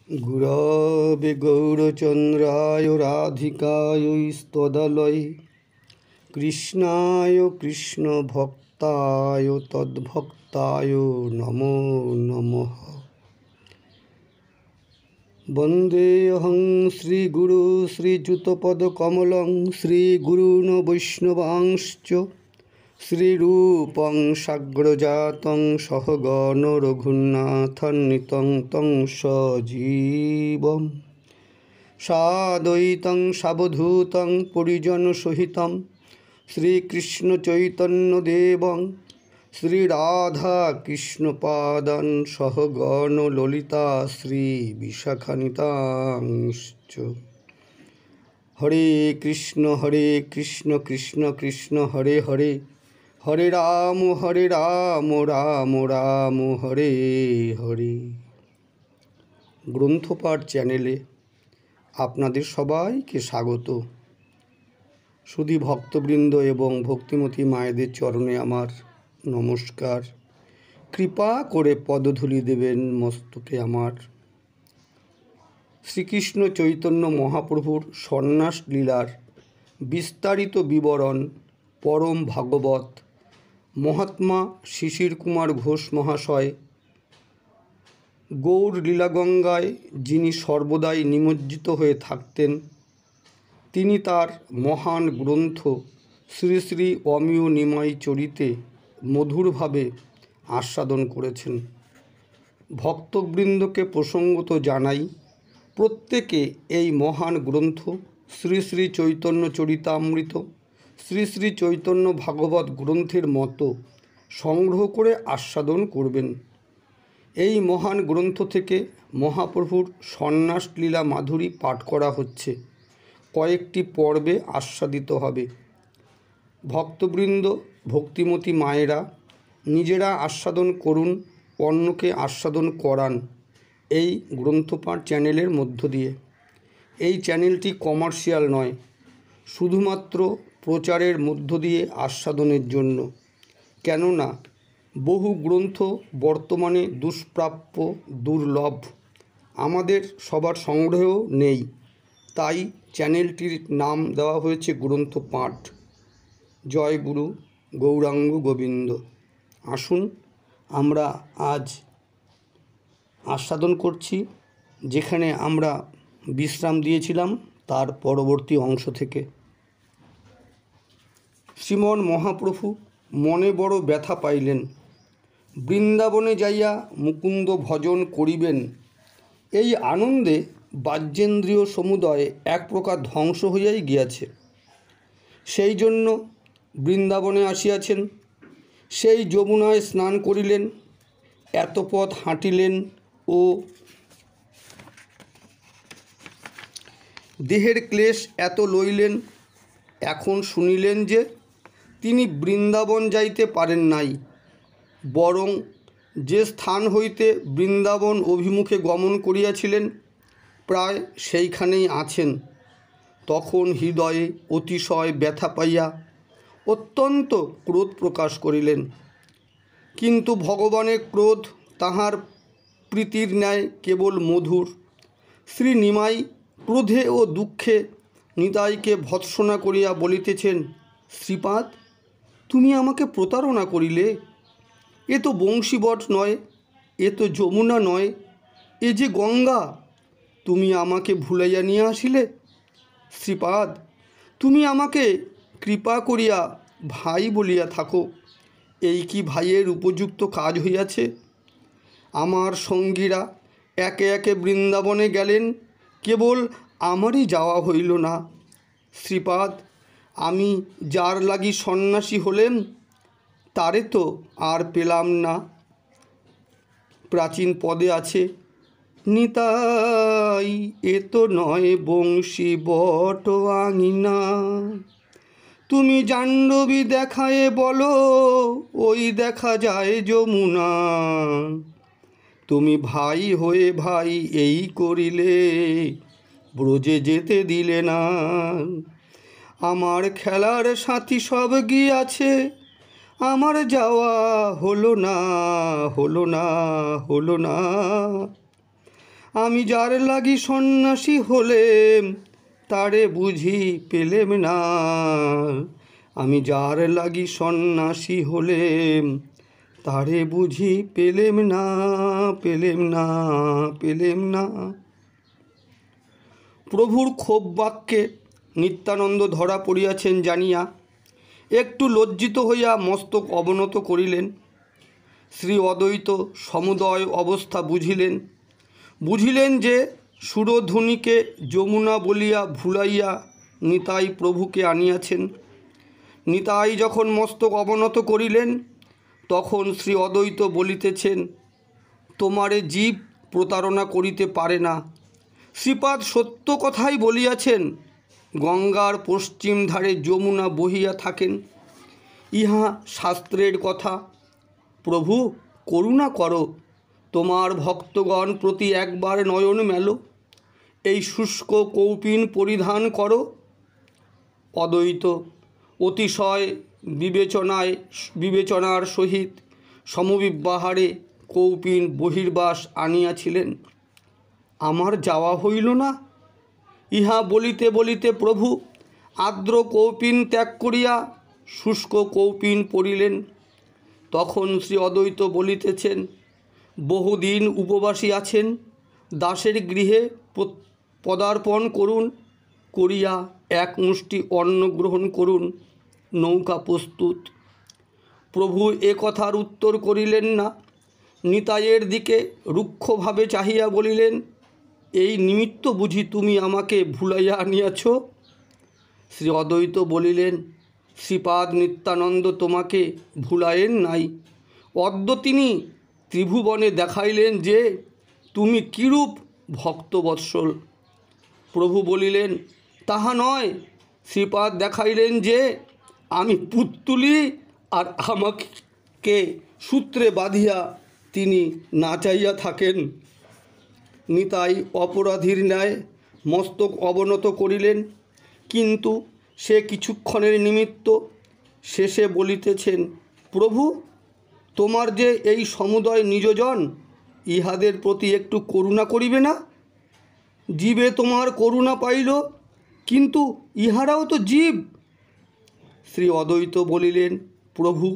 गुरवे गौरचन्द्राय राधिकायै कृष्णाय कृष्णभक्ताय तद्भक्ताय नमो नमः। वन्देऽहं श्रीगुरु श्रीयुतपदकमलं श्रीगुरून् वैष्णवांश्च श्रीरूपं साग्रजातं सहगण रघुनाथान्वितं तं सजीवं साद्वैतं सावधूतं परिजनसहितं श्रीकृष्णचैतन्यदेवं श्रीराधाकृष्णपादान् सहगण ललिता श्रीविशाखान्वितांश्च। हरे कृष्ण कृष्ण कृष्ण हरे हरे, हरे राम राम राम हरे हरे। গ্রন্থপাঠ চ্যানেলে আপনাদের সবাইকে স্বাগত। শুধু ভক্তবৃন্দ এবং ভক্তিমতী মায়েদের চরণে আমার নমস্কার। কৃপা করে পদধূলি দেবেন মস্তকে আমার। শ্রীকৃষ্ণ চৈতন্য মহাপ্রভুর সন্ন্যাস লীলার বিস্তারিত বিবরণ পরম ভাগবত মহাত্মা শিশির কুমার ঘোষ মহাশয় গৌর লীলাগঙ্গায় যিনি সর্বদাই নিমজ্জিত হয়ে থাকতেন, তিনি তার মহান গ্রন্থ শ্রী শ্রী অমিয় নিমাই চরিতে মধুরভাবে আস্বাদন করেছেন। ভক্তবৃন্দকে প্রসঙ্গত জানাই, প্রত্যেকে এই মহান গ্রন্থ শ্রী শ্রী চৈতন্য চরিতামৃত শ্রী শ্রী চৈতন্য ভাগবত গ্রন্থের মতো সংগ্রহ করে আস্বাদন করবেন। এই মহান গ্রন্থ থেকে মহাপ্রভুর সন্ন্যাস লীলা মাধুরী পাঠ করা হচ্ছে, কয়েকটি পর্বে আস্বাদিত হবে। ভক্তবৃন্দ, ভক্তিমতী মায়েরা নিজেরা আস্বাদন করুন, অন্যকে আস্বাদন করান এই গ্রন্থপাঠ চ্যানেলের মধ্য দিয়ে। এই চ্যানেলটি কমার্শিয়াল নয়, শুধুমাত্র প্রচারের মধ্য দিয়ে আস্বাদনের জন্য। কেননা বহু গ্রন্থ বর্তমানে দুষ্প্রাপ্য, দুর্লভ, আমাদের সবার সংগ্রহেও নেই। তাই চ্যানেলটির নাম দেওয়া হয়েছে গ্রন্থপাঠ। জয় গুরু গৌরাঙ্গ গোবিন্দ। আসুন আমরা আজ আস্বাদন করছি যেখানে আমরা বিশ্রাম দিয়েছিলাম তার পরবর্তী অংশ থেকে। শ্রীমন মহাপ্রভু মনে বড় ব্যথা পাইলেন, বৃন্দাবনে যাইয়া মুকুন্দ ভজন করিবেন। এই আনন্দে বাহ্যেন্দ্রিয় সমুদয় এক প্রকার ধ্বংস হইয়াই গিয়াছে। সেই জন্য বৃন্দাবনে আসিয়াছেন। সেই যমুনায় স্নান করিলেন, এত পথ হাঁটিলেন ও দেহের ক্লেশ এত লইলেন। এখন শুনিলেন যে তিনি বৃন্দাবন যাইতে পারেন নাই, বরং যে স্থান হইতে বৃন্দাবন অভিমুখে গমন করিয়াছিলেন প্রায় সেইখানেই আছেন। তখন হৃদয়ে অতিশয় ব্যথা পাইয়া অত্যন্ত ক্রোধ প্রকাশ করিলেন। কিন্তু ভগবানের ক্রোধ তাহার প্রীতির ন্যায় কেবল মধুর। শ্রী নিমাই ক্রোধে ও দুঃখে নিতাইকে ভৎসনা করিয়া বলিতেছেন, শ্রীপাদ, তুমি আমাকে প্রতারণা করিলে। এ তো বংশীবট নয়, এ তো যমুনা নয়, এ যে গঙ্গা। তুমি আমাকে ভুলাইয়া নিয়ে আসিলে। শ্রীপাদ, তুমি আমাকে কৃপা করিয়া ভাই বলিয়া থাকো। এই কি ভাইয়ের উপযুক্ত কাজ হইয়াছে? আমার সঙ্গীরা একে একে বৃন্দাবনে গেলেন, কেবল আমারই যাওয়া হইল না। শ্রীপাদ, আমি যার লাগি সন্ন্যাসী হলেম তারে তো আর পেলাম না। প্রাচীন পদে আছে, নিতাই এ তো নয় বংশী বট আঙিনা, তুমি জাহ্নবী দেখায়ে বলো ওই দেখা যায় যমুনা। তুমি ভাই হয়ে ভাই এই করিলে, ব্রজে যেতে দিলে না। আমার খেলার সাথী সব গিয়াছে, আমার যাওয়া হলো না, হলো না, হলো না। আমি যার লাগি সন্ন্যাসী হলেম তারে বুঝি পেলেম না। আমি যার লাগি সন্ন্যাসী হলেম তারে বুঝি পেলেম না, পেলেম না, পেলেম না। প্রভুর ক্ষোভ বাক্যে নিত্যানন্দ ধরা পড়িয়াছেন জানিয়া একটু লজ্জিত হইয়া মস্তক অবনত করিলেন। শ্রী অদ্বৈত সমুদয় অবস্থা বুঝিলেন। বুঝিলেন যে সুরধুনীকে যমুনা বলিয়া ভুলাইয়া নিতাই প্রভুকে আনিয়াছেন। নিতাই যখন মস্তক অবনত করিলেন তখন শ্রী অদ্বৈত বলিতেছেন, তোমারে জীব প্রতারণা করিতে পারে না। শ্রীপাদ সত্য কথাই বলিয়াছেন। গঙ্গার পশ্চিম ধারে যমুনা বহিয়া থাকেন, ইহা শাস্ত্রের কথা। প্রভু করুণা করো, তোমার ভক্তগণ প্রতি একবার নয়ন মেলো, এই শুষ্ক কৌপিন পরিধান করো। অদ্বৈত অতিশয় বিবেচনার সহিত সমবিব্যাহারে কৌপিন বহির্বাস আনিয়াছিলেন। আমার যাওয়া হইল না। ইহা বলিতে বলিতে প্রভু আর্দ্র কৌপিন ত্যাগ করিয়া শুষ্ক কৌপিন পরিলেন। তখন শ্রী অদ্বৈত বলিতেছেন, বহুদিন উপবাসী আছেন, দাসের গৃহে পদার্পণ করুন, করিয়া এক মুষ্টি অন্ন গ্রহণ করুন, নৌকা প্রস্তুত। প্রভু এ কথার উত্তর করিলেন না। নিতাইয়ের দিকে রুক্ষভাবে চাহিয়া বলিলেন, এই নিমিত্ত বুঝি তুমি আমাকে ভুলাইয়া আনিয়াছ? শ্রী অদ্বৈত বলিলেন, শ্রীপাদ নিত্যানন্দ তোমাকে ভুলায়েন নাই। অদ্য তিনি ত্রিভুবনে দেখাইলেন যে তুমি কিরূপ ভক্তবৎসল। প্রভু বলিলেন, তাহা নয়। শ্রীপাদ দেখাইলেন যে আমি পুত্তুলি, আর আমাকে সূত্রে বাঁধিয়া তিনি নাচাইয়া থাকেন। নিতাই অপরাধীর ন্যায় মস্তক অবনত করিলেন, কিন্তু সে কিছুক্ষণের নিমিত্ত। শেষে বলিতেছেন, প্রভু তোমার যে এই সমুদয় নিজজন, ইহাদের প্রতি একটু করুণা করিবে না? জীবে তোমার করুণা পাইল, কিন্তু ইহারাও তো জীব। শ্রী অদ্বৈত বলিলেন, প্রভু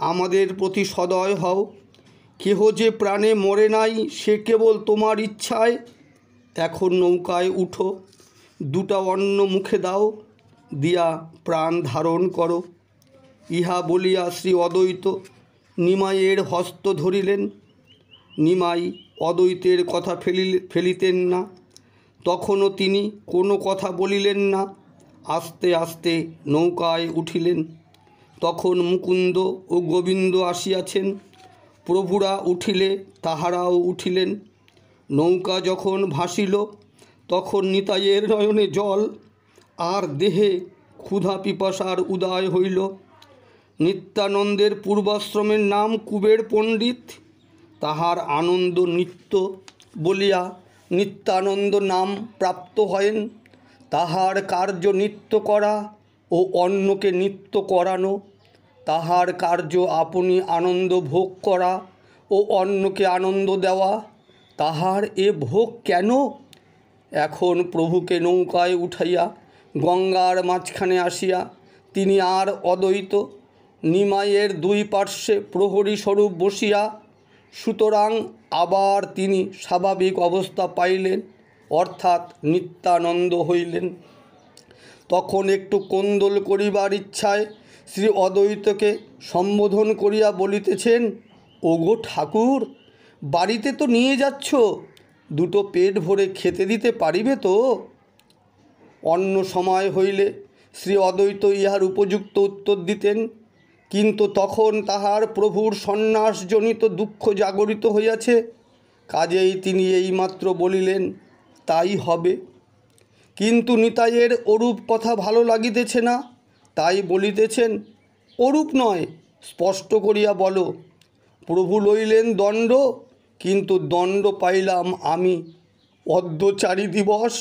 আমাদের প্রতি সদয় হও। কেহ যে প্রাণে মরে নাই সে কেবল তোমার ইচ্ছায়। এখন নৌকায় উঠো, দুটা অন্ন মুখে দাও, দিয়া প্রাণ ধারণ করো। ইহা বলিয়া শ্রী অদ্বৈত নিমাইয়ের হস্ত ধরিলেন। নিমাই অদ্বৈতের কথা ফেলিতেন না। তখনও তিনি কোনো কথা বলিলেন না। আস্তে আস্তে নৌকায় উঠিলেন। তখন মুকুন্দ ও গোবিন্দ আসিয়াছেন। প্রভুরা উঠিলে তাহারাও উঠিলেন। নৌকা যখন ভাসিল তখন নিতাইয়ের নয়নে জল, আর দেহে ক্ষুধা পিপাসার উদয় হইল। নিত্যানন্দের পূর্বাশ্রমের নাম কুবের পণ্ডিত। তাহার আনন্দ নিত্য বলিয়া নিত্যানন্দ নাম প্রাপ্ত হয়েন। তাহার কার্য নিত্য করা ও অন্যকে নিত্য করানো। তাহার কার্য আপনি আনন্দ ভোগ করা ও অন্যকে আনন্দ দেওয়া। তাহার এ ভোগ কেন? এখন প্রভুকে নৌকায় উঠাইয়া গঙ্গার মাঝখানে আসিয়া তিনি আর অদ্বৈত নিমাইয়ের দুই পার্শ্বে প্রহরী স্বরূপ বসিয়া, সুতরাং আবার তিনি স্বাভাবিক অবস্থা পাইলেন, অর্থাৎ নিত্যানন্দ হইলেন। তখন একটু কোন্দল করিবার ইচ্ছায় শ্রী অদ্বৈতকে সম্বোধন করিয়া বলিতেছেন, ওগো ঠাকুর, বাড়িতে তো নিয়ে যাচ্ছ, দুটো পেট ভরে খেতে দিতে পারিবে তো? অন্য সময় হইলে শ্রী অদ্বৈত ইহার উপযুক্ত উত্তর দিতেন, কিন্তু তখন তাহার প্রভুর সন্ন্যাসজনিত দুঃখ জাগরিত হইয়াছে। কাজেই তিনি এইমাত্র বলিলেন, তাই হবে। কিন্তু নিতাইয়ের ওরূপ কথা ভালো লাগিতেছে না, তাই বলিতেছেন, ওরূপ নয়, স্পষ্ট করিয়া বলো। প্রভু লইলেন দণ্ড, কিন্তু দণ্ড পাইলাম আমি। অদ্য 4 দিবস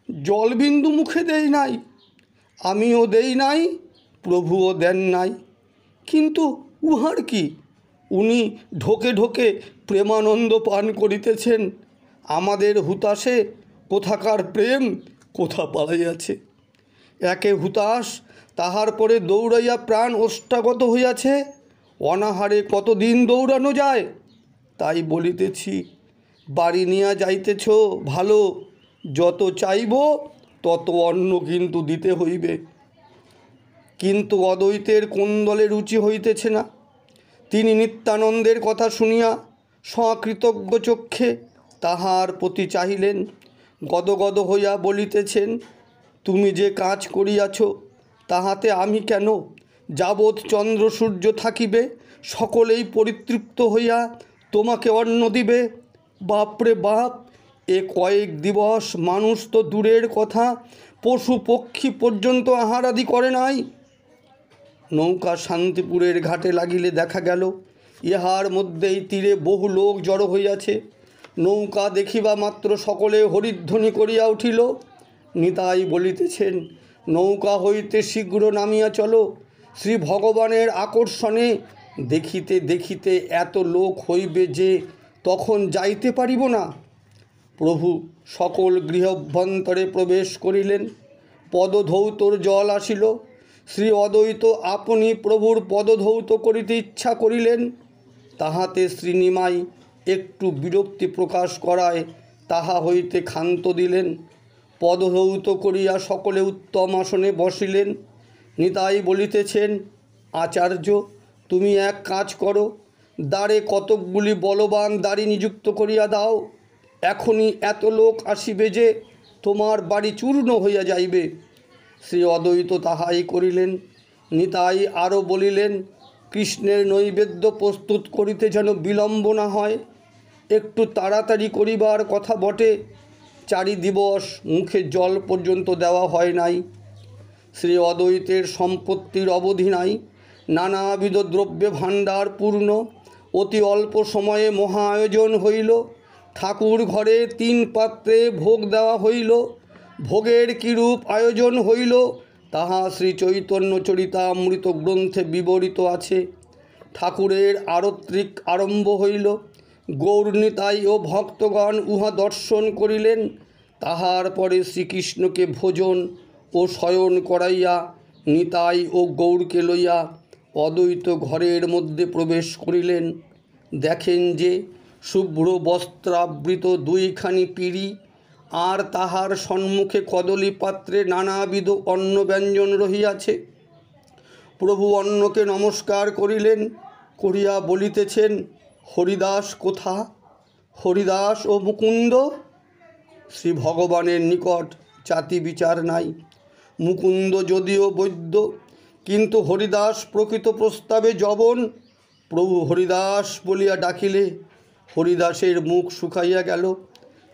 জলবিন্দু মুখে দেই নাই, আমিও দেই নাই, প্রভুও দেন নাই। কিন্তু উহার কি? উনি ঢোকে ঢোকে প্রেমানন্দ পান করিতেছেন, আমাদের হুতাশে কোথাকার প্রেম কোথা পালাইয়াছে। একে হুতাশ তাহার পরে দৌড়াইয়া প্রাণ ওষ্ঠাগত হইয়াছে। অনাহারে কতদিন দৌড়ানো যায়। তাই বলিতেছি, বাড়ি নিয়া যাইতেছ ভালো, যত চাইব তত অন্ন কিন্তু দিতে হইবে। কিন্তু অদ্বৈতের কোন দলে রুচি হইতেছে না। তিনি নিত্যানন্দের কথা শুনিয়া সকৃতজ্ঞ চক্ষে তাহার প্রতি চাহিলেন। গদগদ হইয়া বলিতেছেন, তুমি যে কাজ করিয়াছ তাহাতে আমি কেন? যাবৎ চন্দ্র সূর্য থাকিবে সকলেই পরিতৃপ্ত হইয়া তোমাকে অন্ন দিবে। বাপরে বাপ, এ কয়েক দিবস মানুষ তো দূরের কথা, পশু পক্ষী পর্যন্ত আহারাদি করে নাই। নৌকা শান্তিপুরের ঘাটে লাগিলে দেখা গেল ইহার মধ্যেই তীরে বহু লোক জড়ো হইয়াছে। নৌকা দেখিবা মাত্র সকলে হরিধ্বনি করিয়া উঠিল। নিতাই বলিতেছেন, নৌকা হইতে শীঘ্র নামিয়া চলো, শ্রী ভগবানের আকর্ষণে দেখিতে দেখিতে এত লোক হইবে যে তখন যাইতে পারিব না। প্রভু সকল গৃহভ্যন্তরে প্রবেশ করিলেন। পদধৌতর জল আসিল। শ্রী অদ্বৈত আপনি প্রভুর পদধৌত করিতে ইচ্ছা করিলেন। তাহাতে শ্রীনিমাই একটু বিরক্তি প্রকাশ করায় তাহা হইতে ক্ষান্ত দিলেন। পদধৌত করিয়া সকলে উত্তম আসনে বসিলেন। নিতাই বলিতেছেন, আচার্য, তুমি এক কাজ করো, দ্বারে কতকগুলি বলবান দাড়ি নিযুক্ত করিয়া দাও। এখনই এত লোক আসিবে যে তোমার বাড়ি চূর্ণ হইয়া যাইবে। শ্রী অদ্বৈত তাহাই করিলেন। নিতাই আরও বলিলেন, কৃষ্ণের নৈবেদ্য প্রস্তুত করিতে যেন বিলম্ব না হয়। একটু তাড়াতাড়ি করিবার কথা বটে। 4 দিবস মুখে জল পর্যন্ত দেওয়া হয় নাই। শ্রী অদ্বৈতের সম্পত্তির অবধি নাই। নানাবিধ দ্রব্যে ভাণ্ডার পূর্ণ। অতি অল্প সময়ে মহা আয়োজন হইল। ঠাকুর ঘরে 3 পাত্রে ভোগ দেওয়া হইল। ভোগের কিরূপ আয়োজন হইল তাহা শ্রী চৈতন্য চরিতামৃত গ্রন্থে বিবরিত আছে। ঠাকুরের আরত্রিক আরম্ভ হইল। গৌরনিতাই ও ভক্তগণ উহা দর্শন করিলেন। তাহার পরে শ্রীকৃষ্ণকে ভোজন ও শয়ন করাইয়া নিতাই ও গৌরকে লইয়া অদ্বৈত ঘরের মধ্যে প্রবেশ করিলেন। দেখেন যে শুভ্র বস্ত্রাবৃত 2খানি পিঁড়ি, আর তাহার সম্মুখে কদলী পাত্রে নানাবিধ অন্ন ব্যঞ্জন রহিয়াছে। প্রভু অন্নকে নমস্কার করিলেন, করিয়া বলিতেছেন, হরিদাস কোথা? হরিদাস ও মুকুন্দ? শ্রী ভগবানের নিকট জাতি বিচার নাই। মুকুন্দ যদিও বৈদ্য, কিন্তু হরিদাস প্রকৃত প্রস্তাবে যবন। প্রভু হরিদাস বলিয়া ডাকিলে হরিদাসের মুখ শুকাইয়া গেল।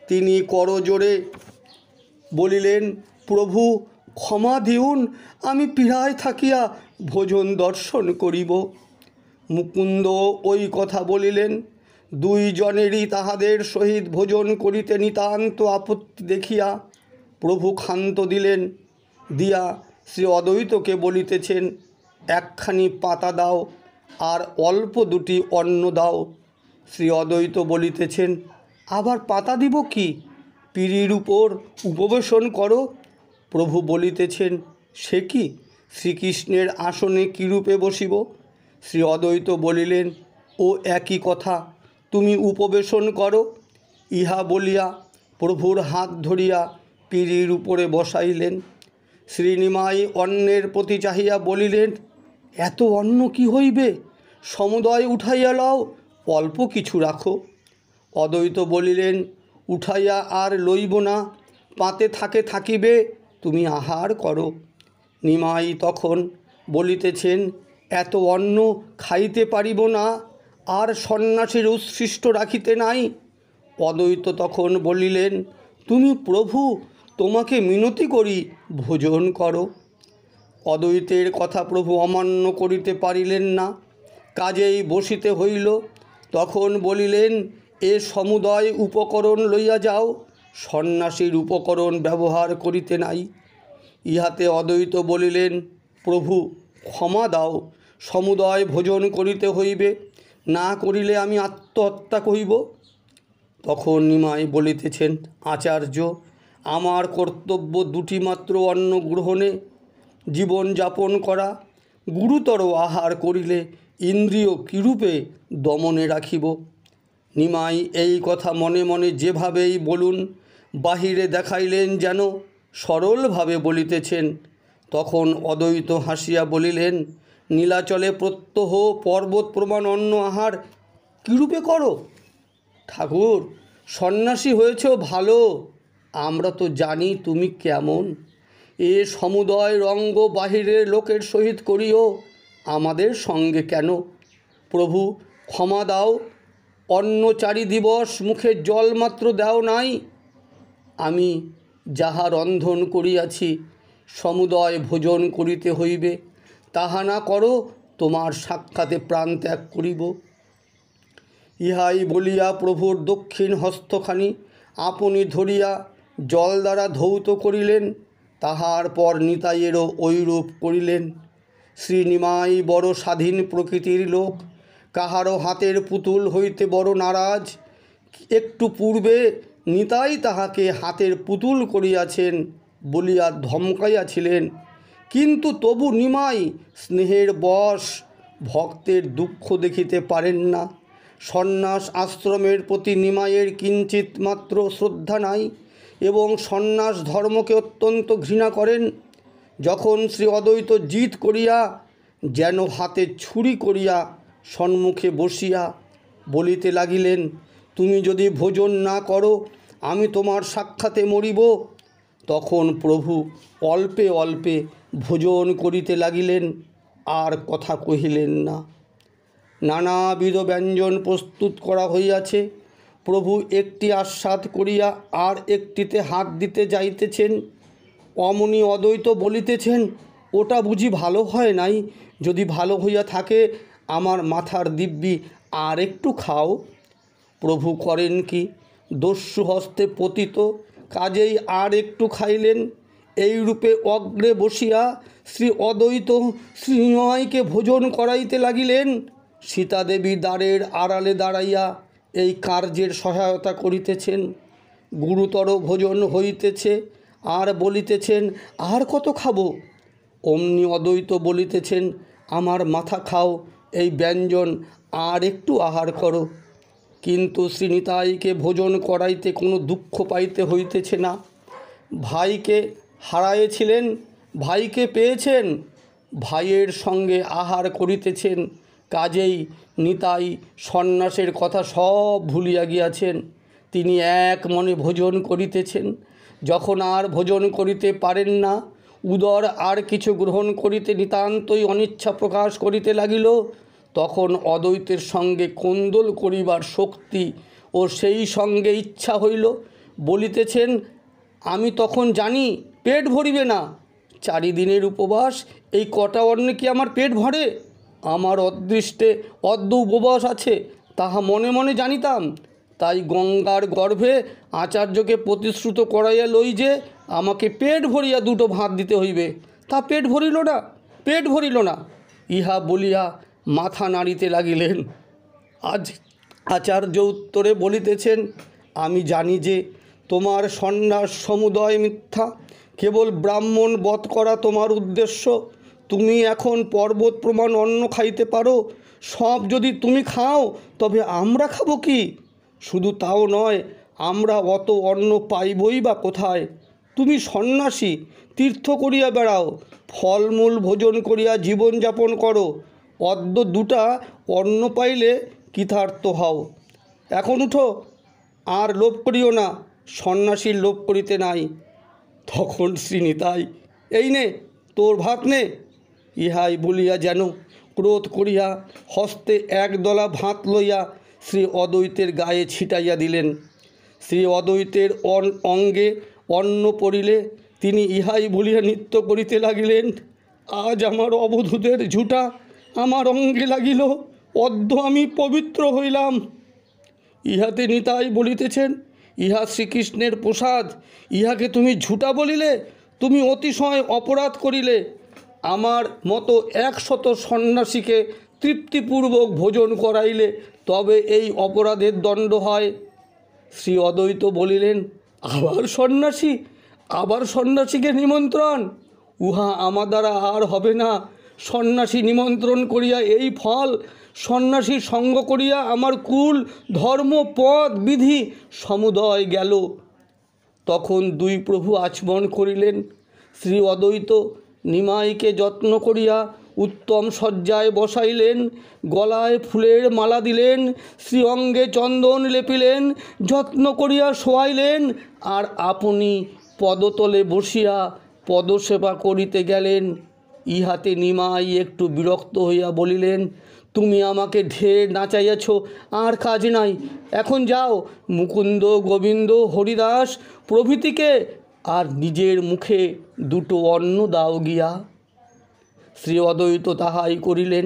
তিনি করজোড়ে বলিলেন, প্রভু ক্ষমা দিউন, আমি পীড়ায় থাকিয়া ভোজন দর্শন করিব। মুকুন্দ ওই কথা বলিলেন। 2 জনেরই তাহাদের সহিত ভোজন করিতে নিতান্ত আপত্তি দেখিয়া প্রভু ক্ষান্ত দিলেন। দিয়া শ্রী অদ্বৈতকে বলিতেছেন, একখানি পাতা দাও আর অল্প 2টি অন্ন দাও। শ্রী অদ্বৈত বলিতেছেন, আবার পাতা দিব কি? পিঁড়ির উপর উপবেশন করো। প্রভু বলিতেছেন, সে কি? শ্রীকৃষ্ণের আসনে কীরূপে বসিব? শ্রী অদ্বৈত বলিলেন, ও একই কথা, তুমি উপবেশন করো। ইহা বলিয়া প্রভুর হাত ধরিয়া পিঁড়ির উপরে বসাইলেন। শ্রীনিমাই অন্নের প্রতি চাহিয়া বলিলেন, এত অন্ন কি হইবে? সমুদয় উঠাইয়া লও, অল্প কিছু রাখো। অদ্বৈত বলিলেন, উঠাইয়া আর লইব না, পাতে থাকিবে, তুমি আহার করো। নিমাই তখন বলিতেছেন, এত অন্ন খাইতে পারিব না, আর সন্ন্যাসীর উচ্ছিষ্ট রাখিতে নাই। অদ্বৈত তখন বলিলেন, তুমি প্রভু, তোমাকে মিনতি করি, ভোজন করো। অদ্বৈতের কথা প্রভু অমান্য করিতে পারিলেন না, কাজেই বসিতে হইল। তখন বলিলেন, এ সমুদয় উপকরণ লইয়া যাও, সন্ন্যাসীর উপকরণ ব্যবহার করিতে নাই। ইহাতে অদ্বৈত বলিলেন, প্রভু ক্ষমা দাও, সমুদয় ভোজন করিতে হইবে, না করিলে আমি আত্মহত্যা করিব। তখন নিমাই বলিতেছেন, আচার্য, আমার কর্তব্য দুটি মাত্র অন্ন গ্রহণে জীবন যাপন করা। গুরুতর আহার করিলে ইন্দ্রিয় কিরূপে দমনে রাখিব? নিমাই এই কথা মনে মনে যেভাবেই বলুন বাহিরে দেখাইলেন যেন সরলভাবে বলিতেছেন। তখন অদ্বৈত হাসিয়া বলিলেন, নীলাচলে প্রত্যহ পর্বত প্রমাণ অন্ন আহার কিরূপে করো? ঠাকুর, সন্ন্যাসী হয়েছেও ভালো, আমরা তো জানি তুমি কেমন। এ সমুদয় রঙ্গ বাহিরের লোকের সহিত করিও, আমাদের সঙ্গে কেন? প্রভু ক্ষমা দাও, অন্ন 4 দিবস মুখে জল মাত্র দাও নাই। আমি যাহা রন্ধন করিয়াছি সমুদয় ভোজন করিতে হইবে, তাহা না করো তোমার সাক্ষাতে প্রাণ ত্যাগ করিব। ইহাই বলিয়া প্রভুর দক্ষিণ হস্তখানি আপনি ধরিয়া জল দ্বারা ধৌত করিলেন। তাহার পর নিতাইয়েরও ঐরূপ করিলেন। শ্রী নিমাই বড় স্বাধীন প্রকৃতির লোক, কাহারও হাতের পুতুল হইতে বড় নারাজ। একটু পূর্বে নিতাই তাহাকে হাতের পুতুল করিয়াছেন বলিয়া ধমকাইয়াছিলেন, কিন্তু তবু নিমাই স্নেহের বশ ভক্তের দুঃখ দেখিতে পারেন না। সন্ন্যাস আশ্রমের প্রতি নিমাইয়ের কিঞ্চিত মাত্র শ্রদ্ধা নাই এবং সন্ন্যাস ধর্মকে অত্যন্ত ঘৃণা করেন। যখন শ্রী অদ্বৈত জিত করিয়া যেন হাতে ছুরি করিয়া সম্মুখে বসিয়া বলিতে লাগিলেন, তুমি যদি ভোজন না করো আমি তোমার সাক্ষাতে মরিব, তখন প্রভু অল্পে অল্পে ভোজন করিতে লাগিলেন, আর কথা কহিলেন না। নানাবিধ ব্যঞ্জন প্রস্তুত করা হইয়াছে। প্রভু একটি আস্বাদ করিয়া আর একটিতে হাত দিতে যাইতেছেন। অমনি অদ্বৈত বলিতেছেন, ওটা বুঝি ভালো হয় নাই? যদি ভালো হইয়া থাকে আমার মাথার দিব্যি আর একটু খাও। প্রভু করেন কি, দস্যু হস্তে পতিত, কাজেই আর একটু খাইলেন। এইরূপে অগ্রে বসিয়া শ্রী অদ্বৈত শ্রী নিমাইকে ভোজন করাইতে লাগিলেন। সীতাদেবী দ্বারের আড়ালে দাঁড়াইয়া এই কার্যের সহায়তা করিতেছেন। গুরুতর ভোজন হইতেছে আর বলিতেছেন, আর কত খাবো? অমনি অদ্বৈত বলিতেছেন, আমার মাথা খাও, এই ব্যঞ্জন আর একটু আহার করো। কিন্তু শ্রীনিতাইকে ভোজন করাইতে কোনো দুঃখ পাইতে হইতেছে না। ভাইকে হারাইছিলেন, ভাইকে পেয়েছেন, ভাইয়ের সঙ্গে আহার করিতেছেন, কাজেই নিতাই সন্ন্যাসের কথা সব ভুলিয়া গিয়াছেন। তিনি এক মনে ভোজন করিতেছেন। যখন আর ভোজন করিতে পারেন না, উদর আর কিছু গ্রহণ করিতে নিতান্তই অনিচ্ছা প্রকাশ করিতে লাগিল, তখন অদ্বৈতের সঙ্গে কোন্দল করিবার শক্তি ও সেই সঙ্গে ইচ্ছা হইল। বলিতেছেন, আমি তখন জানি পেট ভরিবে না। 4 দিনের উপবাস, এই কটা অন্নে কি আমার পেট ভরে? আমার অদৃষ্টে অদ্য উপবাস আছে, তাহা মনে মনে জানিতাম। তাই গঙ্গার গর্ভে আচার্যকে প্রতিশ্রুত করাইয়া লই যে আমাকে পেট ভরিয়া 2টো ভাত দিতে হইবে। তা পেট ভরিল না, পেট ভরিল না। ইহা বলিয়া মাথা নাড়িতে লাগিলেন। আজ আচার্য উত্তরে বলিতেছেন, আমি জানি যে তোমার সন্ন্যাস সমুদয় মিথ্যা, কেবল ব্রাহ্মণ বধ করা তোমার উদ্দেশ্য। তুমি এখন পর্বত প্রমাণ অন্ন খাইতে পারো, সব যদি তুমি খাও তবে আমরা খাবো কি? শুধু তাও নয়, আমরা অত অন্ন পাইবই বা কোথায়? তুমি সন্ন্যাসী, তীর্থ করিয়া বেড়াও, ফলমূল ভোজন করিয়া জীবনযাপন করো, অদ্য 2টা অন্ন পাইলে কৃতার্থ হও। এখন উঠো, আর লোভ করিও না, সন্ন্যাসীর লোভ করিতে নাই। তখন শ্রীনিতাই, এই নে তোর ভাত নে। ইহাই বলিয়া যেন ক্রোধ করিয়া হস্তে 1 দলা ভাত লইয়া শ্রী অদ্বৈতের গায়ে ছিটাইয়া দিলেন। শ্রী অদ্বৈতের অঙ্গে অন্ন পড়িলে তিনি ইহাই বলিয়া নৃত্য করিতে লাগিলেন, আজ আমার অবধূতের ঝুঁটা আমার অঙ্গে লাগিল, অদ্য আমি পবিত্র হইলাম। ইহাতে নিতাই বলিতেছেন, ইহা শ্রীকৃষ্ণের প্রসাদ, ইহাকে তুমি ঝুঁটা বলিলে, তুমি অতিশয় অপরাধ করিলে। আমার মতো 100 সন্ন্যাসীকে তৃপ্তিপূর্বক ভোজন করাইলে তবে এই অপরাধের দণ্ড হয়। শ্রী অদ্বৈত বলিলেন, আবার সন্ন্যাসীকে নিমন্ত্রণ? উহা আমার দ্বারা আর হবে না। সন্ন্যাসী নিমন্ত্রণ করিয়া এই ফল, সন্ন্যাসী সঙ্গ করিয়া আমার কুল, ধর্ম, পদ, বিধি সমুদয় গেল। তখন দুই প্রভু আচমন করিলেন। শ্রী অদ্বৈত নিমাইকে যত্ন করিয়া উত্তম শয্যায় বসাইলেন, গলায় ফুলের মালা দিলেন, শ্রী অঙ্গে চন্দন লেপিলেন, যত্ন করিয়া শোয়াইলেন, আর আপনি পদতলে বসিয়া পদসেবা করিতে গেলেন। ইহাতে নিমাই একটু বিরক্ত হইয়া বলিলেন, তুমি আমাকে ঢের নাচাইয়াছ, আর কাজ নাই। এখন যাও, মুকুন্দ, গোবিন্দ, হরিদাস প্রভৃতিকে আর নিজের মুখে দুটো অন্ন দাও গিয়া। শ্রী অদ্বৈত তাহাই করিলেন।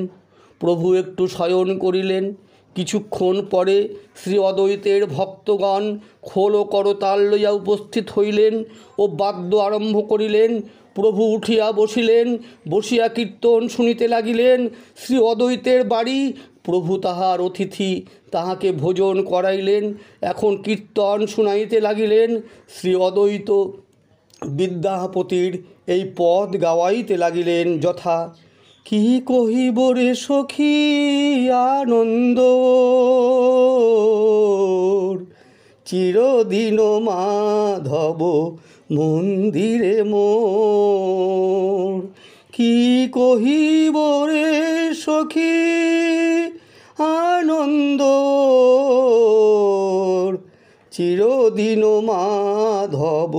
প্রভু একটু শয়ন করিলেন। কিছুক্ষণ পরে শ্রী অদ্বৈতের ভক্তগণ খোল ও করতাল লইয়া উপস্থিত হইলেন ও বাদ্য আরম্ভ করিলেন। প্রভু উঠিয়া বসিলেন, বসিয়া কীর্তন শুনিতে লাগিলেন। শ্রী অদ্বৈতের বাড়ি, প্রভু তাহার অতিথি, তাহাকে ভোজন করাইলেন। এখন কীর্তন শুনাইতে লাগিলেন। শ্রী অদ্বৈত বিদ্যাপতির এই পদ গাওয়াইতে লাগিলেন, যথা: কি কহিব রে সখী আনন্দ, চিরদিন মাধব মন্দিরে মোর। কি কহিব রে সখী আনন্দ, চিরদিন মাধব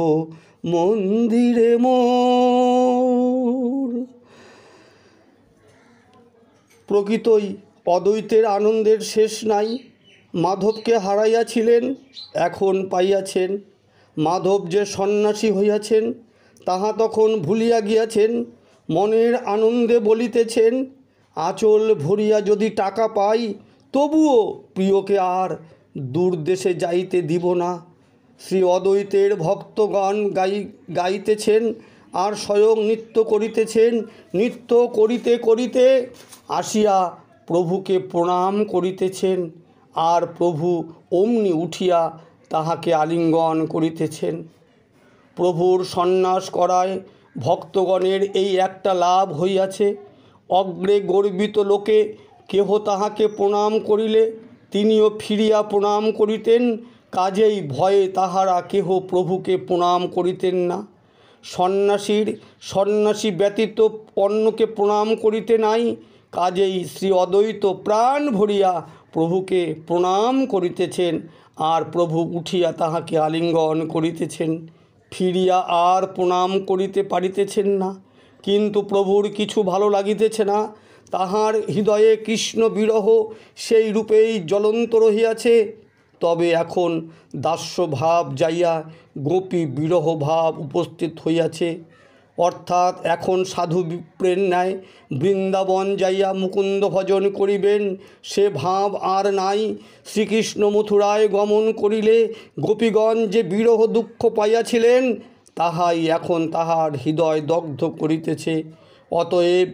মন্দিরে মোর। প্রকৃতই অদ্বৈতের আনন্দের শেষ নাই। মাধবকে হারাইয়াছিলেন, এখন পাইয়াছেন। মাধব যে সন্ন্যাসী হইয়াছেন তাহা তখন ভুলিয়া গিয়াছেন। মনের আনন্দে বলিতেছেন, আঁচল ভরিয়া যদি টাকা পাই, তবুও প্রিয়কে আর দূরদেশে যাইতে দিব না। শ্রী অদ্বৈতের ভক্তগণ গাইতেছেন আর স্বয়ং নৃত্য করিতেছেন। নৃত্য করিতে করিতে আসিয়া প্রভুকে প্রণাম করিতেছেন, আর প্রভু অমনি উঠিয়া তাহাকে আলিঙ্গন করিতেছেন। প্রভুর সন্ন্যাস করায় ভক্তগণের এই একটা লাভ হইয়াছে, অগ্রে গর্বিত লোকে কেহ তাহাকে প্রণাম করিলে তিনিও ফিরিয়া প্রণাম করিতেন। কাজেই ভয়ে তাহারা কেহ প্রভুকে প্রণাম করিতেন না। সন্ন্যাসী ব্যতীত অন্যকে প্রণাম করিতে নাই। কাজেই শ্রী অদ্বৈত প্রাণ ভরিয়া প্রভুকে প্রণাম করিতেছেন, আর প্রভু উঠিয়া তাহাকে আলিঙ্গন করিতেছেন। ফিরিয়া আর প্রণাম করিতে পারিতেছেন না। কিন্তু প্রভুর কিছু ভালো লাগিতেছে না। তাহার হৃদয়ে কৃষ্ণ বিরহ সেই রূপেই জ্বলন্ত রহিয়াছে। তবে এখন দাস্যভাব যাইয়া গোপী বিরহ ভাব উপস্থিত হইয়াছে। অর্থাৎ এখন সাধু বিপ্রের ন্যায় বৃন্দাবন যাইয়া মুকুন্দ ভজন করিবেন, সে ভাব আর নাই। শ্রীকৃষ্ণ মথুরায় গমন করিলে গোপীগণ যে বিরহ দুঃখ পাইয়াছিলেন, তাহাই এখন তাহার হৃদয় দগ্ধ করিতেছে। অতএব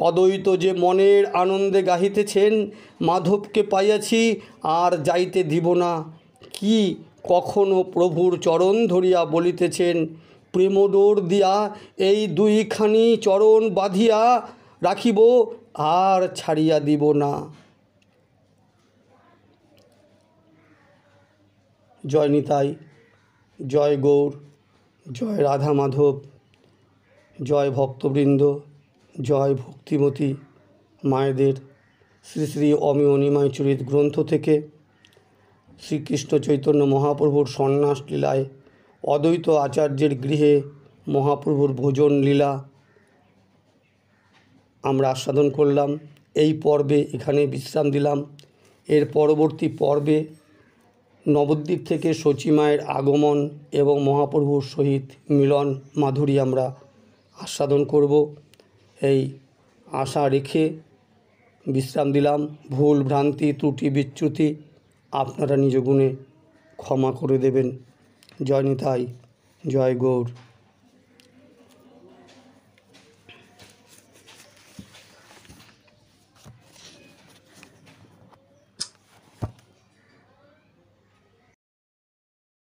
অদ্বৈত যে মনের আনন্দে গাহিতেছেন, মাধবকে পাইয়াছি, আর যাইতে দিব না, কি কখনো প্রভুর চরণ ধরিয়া বলিতেছেন, প্রেমডোর দিয়া এই দুইখানি চরণ বাঁধিয়া রাখিব, আর ছাড়িয়া দিব না। জয় নিতাই, জয় গৌর, জয় রাধা মাধব, জয় ভক্তবৃন্দ, জয় ভক্তিমতী মায়েদের। শ্রী শ্রী অমিয় নিমাই চরিত গ্রন্থ থেকে শ্রীকৃষ্ণ চৈতন্য মহাপ্রভুর সন্ন্যাস লীলায় অদ্বৈত আচার্যের গৃহে মহাপ্রভুর ভোজন লীলা আমরা আস্বাদন করলাম। এই পর্বে এখানে বিশ্রাম দিলাম। এর পরবর্তী পর্বে নবদ্বীপ থেকে সচিমায়ের আগমন এবং মহাপ্রভুর সহিত মিলন মাধুরী আমরা আস্বাদন করব, এই আশা রেখে বিশ্রাম দিলাম। ভুল ভ্রান্তি ত্রুটি বিচ্যুতি আপনারা নিজ গুণে ক্ষমা করে দেবেন। জয় নিতাই, জয় গৌর।